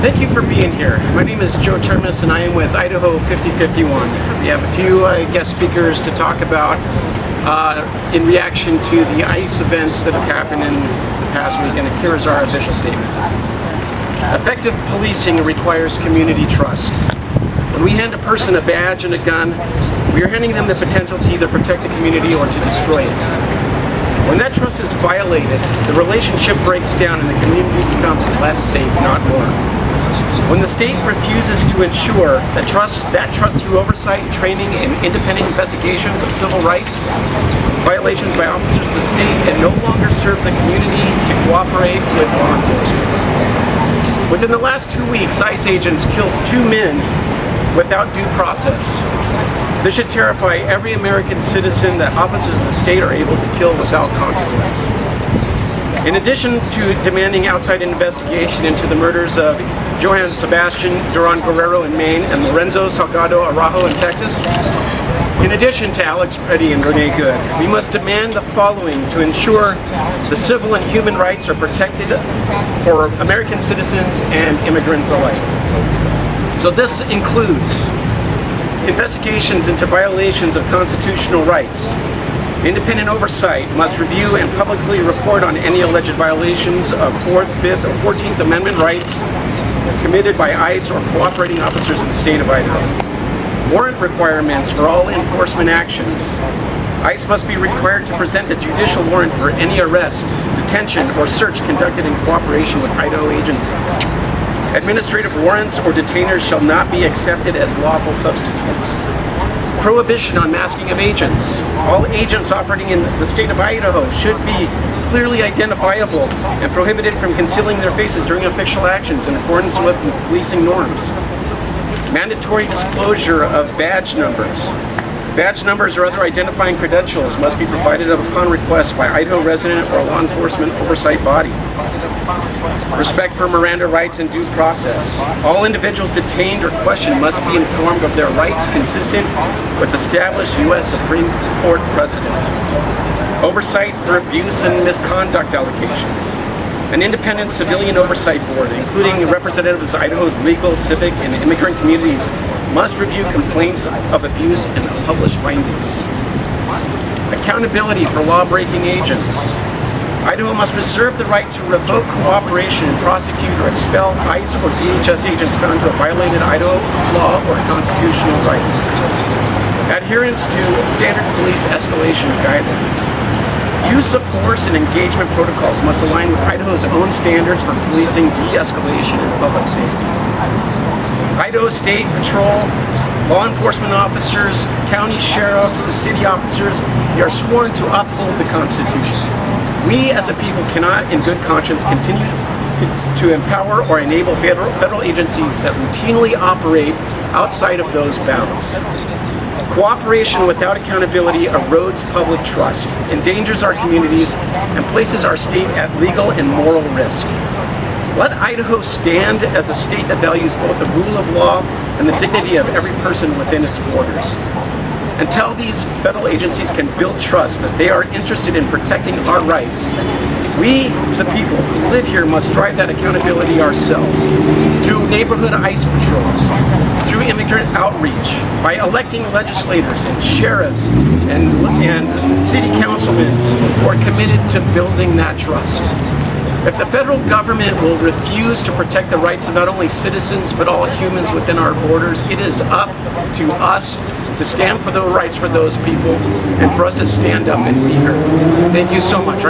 Thank you for being here. My name is Joe Turmes and I am with Idaho 5051. We have a few guest speakers to talk about in reaction to the ICE events that have happened in the past week, and here is our official statement. Effective policing requires community trust. When we hand a person a badge and a gun, we are handing them the potential to either protect the community or to destroy it. When that trust is violated, the relationship breaks down and the community becomes less safe, not more. When the state refuses to ensure that trust through oversight, training, and independent investigations of civil rights violations by officers of the state, it no longer serves the community to cooperate with law enforcement. Within the last 2 weeks, ICE agents killed 2 men without due process. This should terrify every American citizen that officers of the state are able to kill without consequence. In addition to demanding outside investigation into the murders of Johann Sebastian Duran Guerrero in Maine and Lorenzo Salgado Araujo in Texas, in addition to Alex Preddy and Renee Good, we must demand the following to ensure the civil and human rights are protected for American citizens and immigrants alike. So this includes investigations into violations of constitutional rights. Independent oversight must review and publicly report on any alleged violations of 4th, 5th, or 14th Amendment rights committed by ICE or cooperating officers in the state of Idaho. Warrant requirements for all enforcement actions. ICE must be required to present a judicial warrant for any arrest, detention, or search conducted in cooperation with Idaho agencies. Administrative warrants or detainers shall not be accepted as lawful substitutes. Prohibition on masking of agents. All agents operating in the state of Idaho should be clearly identifiable and prohibited from concealing their faces during official actions in accordance with policing norms. Mandatory disclosure of badge numbers. Badge numbers or other identifying credentials must be provided upon request by Idaho resident or law enforcement oversight body. Respect for Miranda rights and due process. All individuals detained or questioned must be informed of their rights consistent with established U.S. Supreme Court precedent. Oversight for abuse and misconduct allegations. An independent civilian oversight board, including representatives of Idaho's legal, civic, and immigrant communities, must review complaints of abuse and publish findings. Accountability for law-breaking agents. Idaho must reserve the right to revoke cooperation and prosecute or expel ICE or DHS agents found to have violated Idaho law or constitutional rights. Adherence to standard police escalation guidelines. Use of force and engagement protocols must align with Idaho's own standards for policing, de-escalation, and public safety. Idaho State Patrol, law enforcement officers, county sheriffs, the city officers, they are sworn to uphold the Constitution. We as a people cannot, in good conscience, continue to empower or enable federal agencies that routinely operate outside of those bounds. Cooperation without accountability erodes public trust, endangers our communities, and places our state at legal and moral risk. Let Idaho stand as a state that values both the rule of law and the dignity of every person within its borders. Until these federal agencies can build trust that they are interested in protecting our rights, we, the people who live here, must drive that accountability ourselves through neighborhood ICE patrols, through immigrant outreach, by electing legislators and sheriffs and city councilmen who are committed to building that trust. If the federal government will refuse to protect the rights of not only citizens but all humans within our borders, it is up to us to stand for the rights for those people and for us to stand up and be heard. Thank you so much.